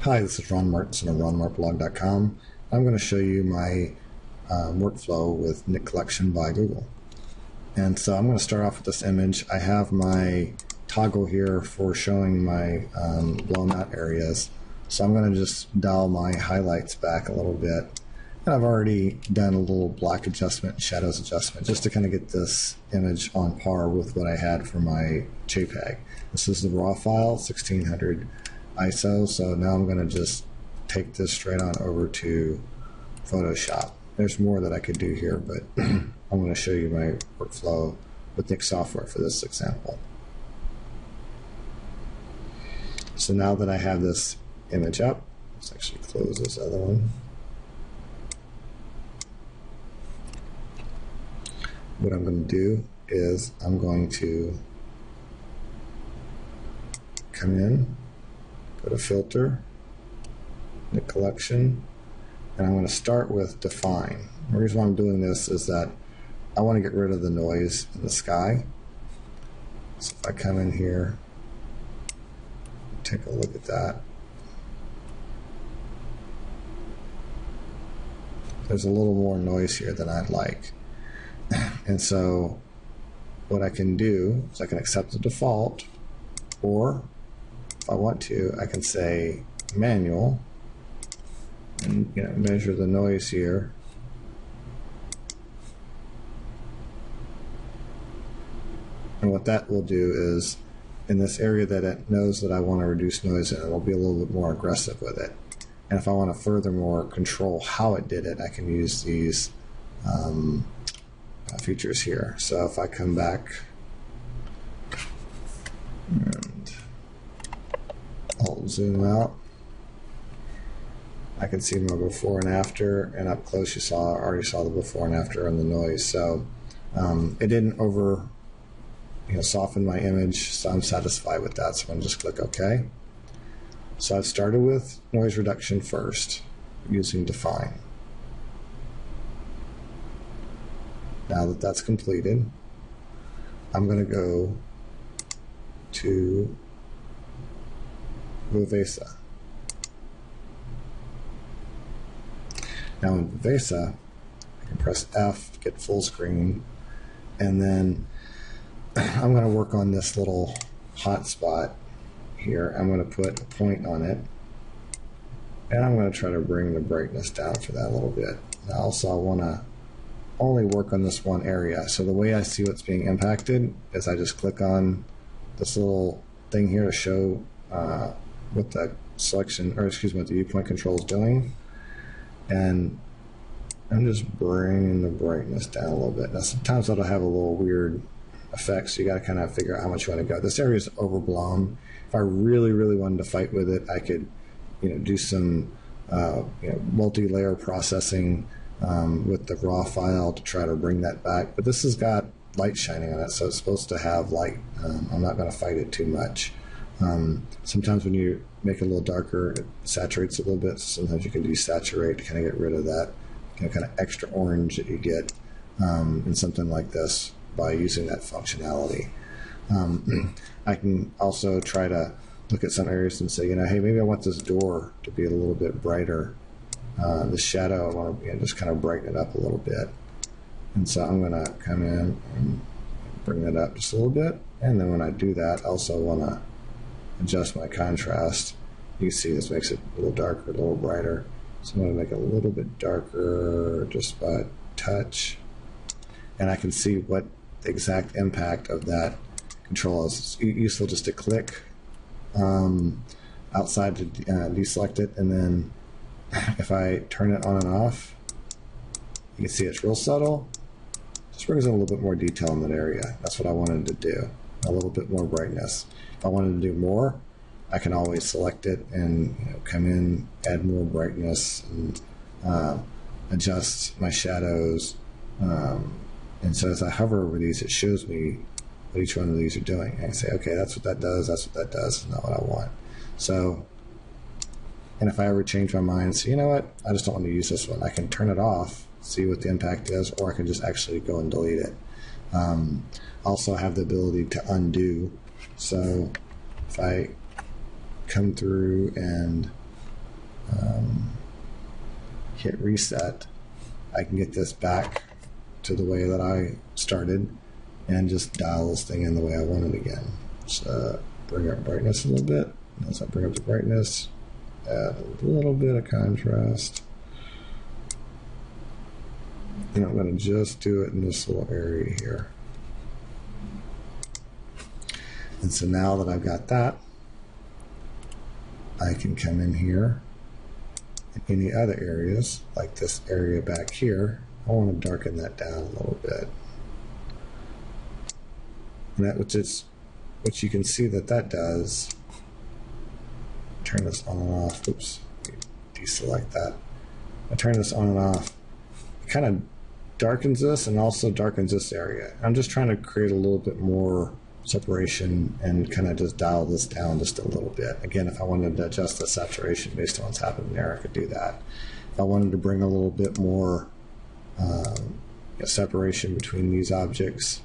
Hi, this is Ron Martin of ronmartblog.com. I'm going to show you my workflow with Nick Collection by Google. And so I'm going to start off with this image. I have my toggle here for showing my blown out areas. So I'm going to just dial my highlights back a little bit. And I've already done a little black adjustment and shadows adjustment just to kind of get this image on par with what I had for my JPEG. This is the raw file, 1600 ISO, so now I'm going to just take this straight on over to Photoshop. There's more that I could do here, but I'm going to show you my workflow with Nick software for this example. So now that I have this image up, let's actually close this other one. What I'm going to do is I'm going to come in, go to Filter, Nick Collection, and I'm going to start with Dfine. The reason why I'm doing this is that I want to get rid of the noise in the sky. So if I come in here, take a look at that. There's a little more noise here than I'd like. And so what I can do is I can accept the default, or if I want to, I can say manual and measure the noise here. And what that will do is, in this area that it knows that I want to reduce noise in, it'll be a little bit more aggressive with it. And if I want to furthermore control how it did it, I can use these features here. So if I come back and I'll zoom out, I can see my before and after, and up close you already saw the before and after and the noise. So it didn't soften my image, so I'm satisfied with that. So I'm going to just click OK. So I've started with noise reduction first using Dfine. Now that that's completed, I'm going to go to Viveza. Now in Viveza, I can press F to get full screen, and then I'm going to work on this little hot spot here. I'm going to put a point on it, and I'm going to try to bring the brightness down for that a little bit. Now also I want to only work on this one area. So the way I see what's being impacted is I just click on this little thing here to show what the selection, or excuse me, what the viewpoint control is doing. And I'm just bringing the brightness down a little bit. Now sometimes that'll have a little weird effect, so you got to kind of figure out how much you want to go. This area is overblown. If I really, really wanted to fight with it, I could, do some, multi-layer processing with the raw file to try to bring that back. But this has got light shining on it, so it's supposed to have light. I'm not going to fight it too much. Sometimes when you make it a little darker, it saturates a little bit. Sometimes you can desaturate to kind of get rid of that kind of extra orange that you get in something like this by using that functionality. I can also try to look at some areas and say, hey, maybe I want this door to be a little bit brighter. The shadow, I want to just kind of brighten it up a little bit. And so I'm going to come in and bring that up just a little bit. And then when I do that, I also want to adjust my contrast. You can see this makes it a little darker, a little brighter. So I'm going to make it a little bit darker just by touch. And I can see what the exact impact of that control is. It's useful just to click outside to deselect it, and then if I turn it on and off, you can see it's real subtle. Just brings in a little bit more detail in that area. That's what I wanted to do, a little bit more brightness. If I wanted to do more, I can always select it and come in, add more brightness, and adjust my shadows. And so as I hover over these, it shows me what each one of these are doing. I can say, okay, that's what that does, that's what that does, it's not what I want. So, and if I ever change my mind and say, you know what, I just don't want to use this one, I can turn it off, see what the impact is, or I can just actually go and delete it. Also have the ability to undo. So if I come through and hit reset, I can get this back to the way that I started and just dial this thing in the way I want it again. So bring up brightness a little bit. As I bring up the brightness, add a little bit of contrast. And I'm going to just do it in this little area here. And so now that I've got that, I can come in here in any other areas, like this area back here. I want to darken that down a little bit. And that, which you can see that does, turn this on and off. Oops, deselect that. I turn this on and off. It kind of darkens this and also darkens this area. I'm just trying to create a little bit more separation and kind of just dial this down just a little bit. Again, if I wanted to adjust the saturation based on what's happening there, I could do that. If I wanted to bring a little bit more separation between these objects,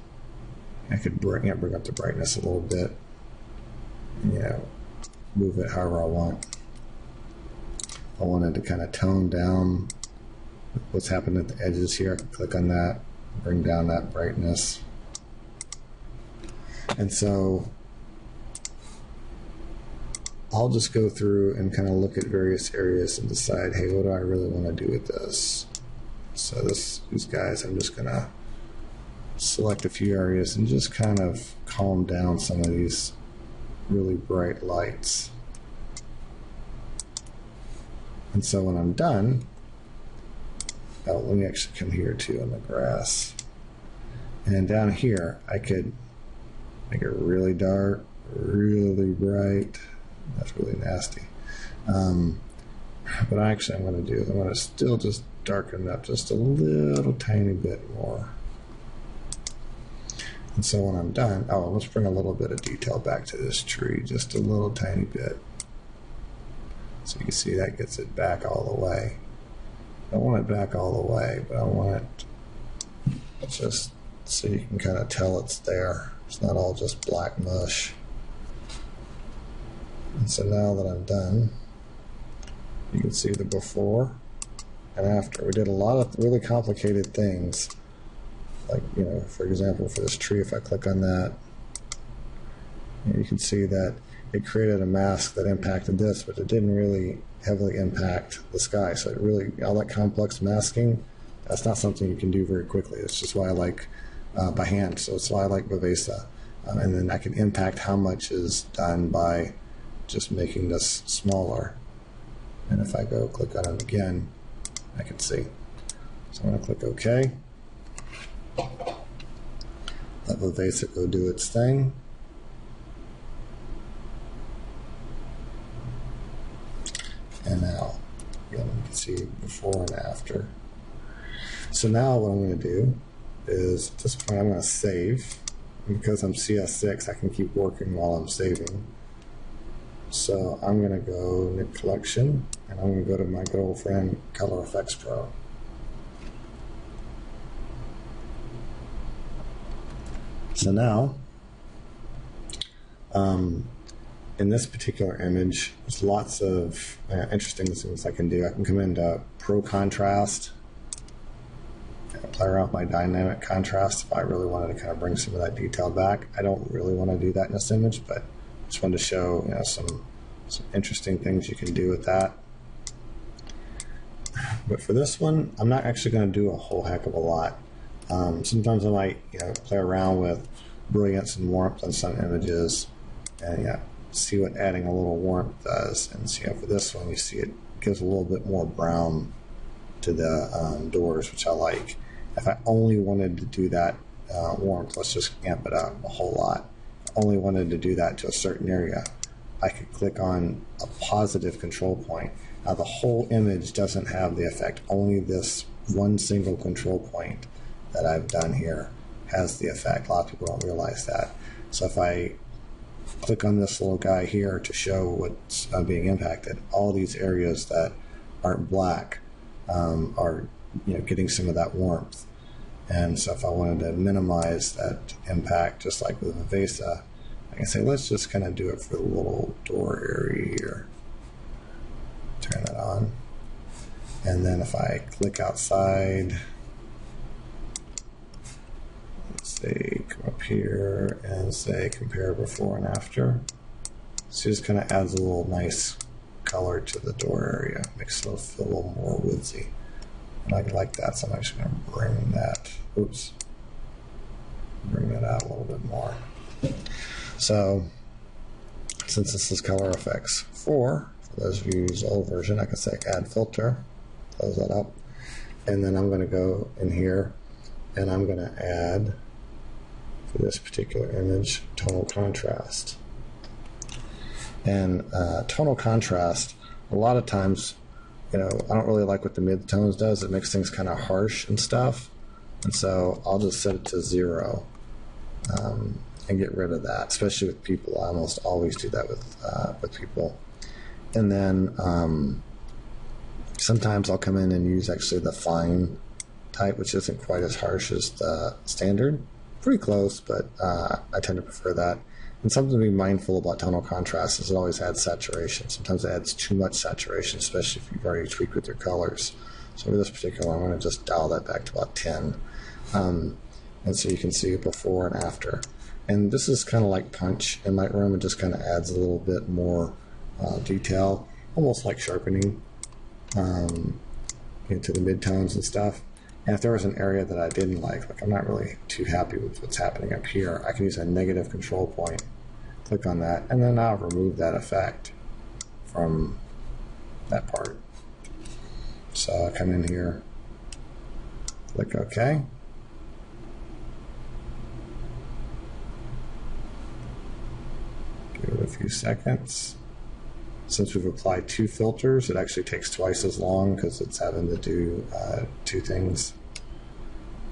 I could bring up the brightness a little bit. Move it however I want. If I wanted to kind of tone down what's happening at the edges here, I can click on that, bring down that brightness. And so I'll just go through and kind of look at various areas and decide, hey, what do I really want to do with this? So these guys, I'm just going to select a few areas and just kind of calm down some of these really bright lights. And so when I'm done, let me actually come here too on the grass. And down here, I could make it really dark, really bright. That's really nasty. But actually I'm going to do is I'm going to still just darken it up just a little tiny bit more. And so when I'm done, let's bring a little bit of detail back to this tree, just a little tiny bit. So you can see that gets it back all the way. I don't want it back all the way, but I want it just so you can kind of tell it's there. It's not all just black mush. And so now that I'm done, you can see the before and after. We did a lot of really complicated things. Like, for example, for this tree, if I click on that, you can see that it created a mask that impacted this, but it didn't really heavily impact the sky. So it really, all that complex masking, that's not something you can do very quickly. It's just why I like by hand. So it's why I like Viveza. And then I can impact how much is done by just making this smaller. And if I go click on it again, I can see. So I'm going to click OK. Let Viveza go do its thing. And now, again, you can see before and after. So now what I'm going to do is, at this point, I'm going to save. And because I'm CS6, I can keep working while I'm saving. So I'm going to go Knit Collection, and I'm going to go to my good old friend Color Efex Pro. So now, in this particular image, there's lots of interesting things I can do. I can come into Pro Contrast, play around with my dynamic contrast if I really wanted to kind of bring some of that detail back. I don't really want to do that in this image, but I just wanted to show some interesting things you can do with that. But for this one, I'm not actually going to do a whole heck of a lot. Sometimes I might play around with brilliance and warmth on some images and see what adding a little warmth does. And so, for this one, you see it gives a little bit more brown to the doors, which I like. If I only wanted to do that warmth, let's just amp it up a whole lot. If I only wanted to do that to a certain area, I could click on a positive control point. Now the whole image doesn't have the effect, only this one single control point that I've done here has the effect. A lot of people don't realize that. So if I click on this little guy here to show what's being impacted, all these areas that aren't black are getting some of that warmth. And so if I wanted to minimize that impact, just like with Viveza, I can say let's just kind of do it for the little door area here. Turn that on. And then if I click outside, let's say come up here and say compare before and after. So it just kind of adds a little nice color to the door area, makes it feel a little more woodsy. And I like that, so I'm actually going to bring that, bring that out a little bit more. So since this is Color Efex 4, for those of you who use the old version, I can say add filter, close that up, and then I'm going to go in here and I'm going to add, for this particular image, tonal contrast. And tonal contrast, a lot of times, I don't really like what the mid-tones does. It makes things kind of harsh and stuff, and so I'll just set it to 0 and get rid of that, especially with people. I almost always do that with people. And then sometimes I'll come in and use actually the fine type, which isn't quite as harsh as the standard. Pretty close, but I tend to prefer that. And something to be mindful about tonal contrast is it always adds saturation. Sometimes it adds too much saturation, especially if you've already tweaked with your colors. So for this particular one, I'm going to just dial that back to about 10. And so you can see it before and after. And this is kind of like Punch in Lightroom. It just kind of adds a little bit more detail, almost like sharpening into the midtones and stuff. And if there was an area that I didn't like I'm not really too happy with what's happening up here, I can use a negative control point, click on that, and then I'll remove that effect from that part. So I come in here, click OK. Give it a few seconds. Since we've applied 2 filters, it actually takes twice as long because it's having to do 2 things.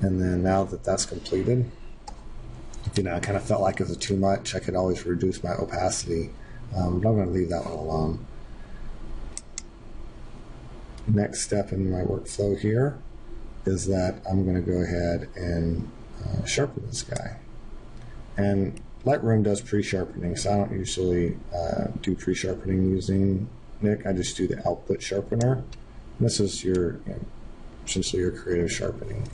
And then now that that's completed, I kind of felt like it was too much. I could always reduce my opacity, but I'm going to leave that one alone. Next step in my workflow here is that I'm going to go ahead and sharpen this guy. And Lightroom does pre-sharpening, so I don't usually do pre-sharpening using Nik. I just do the output sharpener. And this is your essentially your creative sharpening.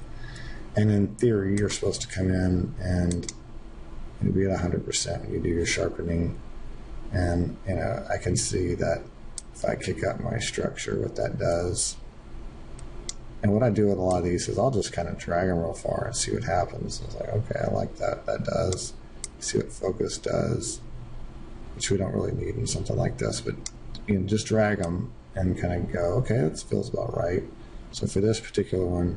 And in theory, you're supposed to come in and be at 100% when you do your sharpening. And I can see that if I kick up my structure, what that does. And what I do with a lot of these is I'll just kind of drag them real far and see what happens. It's like, okay, I like that. That does. See what focus does, which we don't really need in something like this, but just drag them and kind of go, okay, that feels about right. So for this particular one,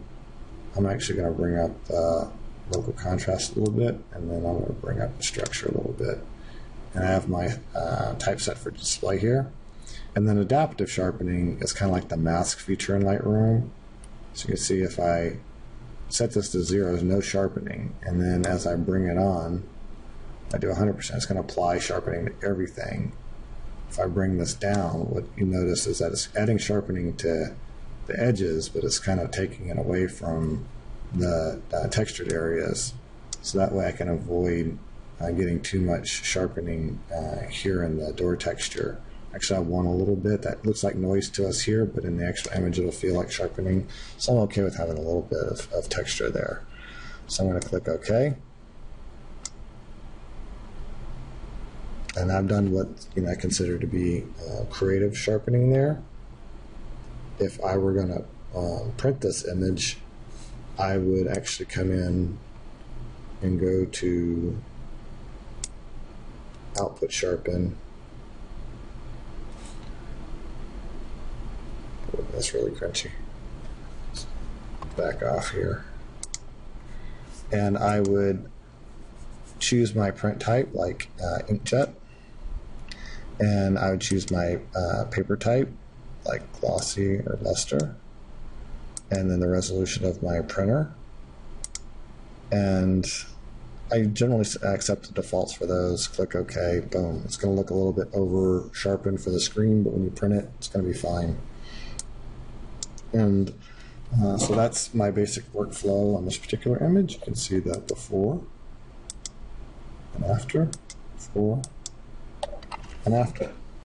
I'm actually going to bring up the local contrast a little bit, and then I'm going to bring up the structure a little bit. And I have my typeset for display here. And then adaptive sharpening is kind of like the mask feature in Lightroom. So you can see if I set this to 0, there's no sharpening, and then as I bring it on, I do 100%, it's going to apply sharpening to everything. If I bring this down, what you notice is that it's adding sharpening to the edges, but it's kind of taking it away from the textured areas. So that way I can avoid getting too much sharpening here in the door texture. Actually, I want a little bit. That looks like noise to us here, but in the actual image it'll feel like sharpening. So I'm okay with having a little bit of texture there. So I'm going to click OK. And I've done what I consider to be creative sharpening there. If I were going to print this image, I would actually come in and go to Output Sharpen. Oh, that's really crunchy. Back off here. And I would choose my print type, like inkjet. And I would choose my paper type, like glossy or luster, and then the resolution of my printer. And I generally accept the defaults for those, click OK, boom. It's going to look a little bit over sharpened for the screen, but when you print it, it's going to be fine. And so that's my basic workflow on this particular image. You can see that before and after, before and after.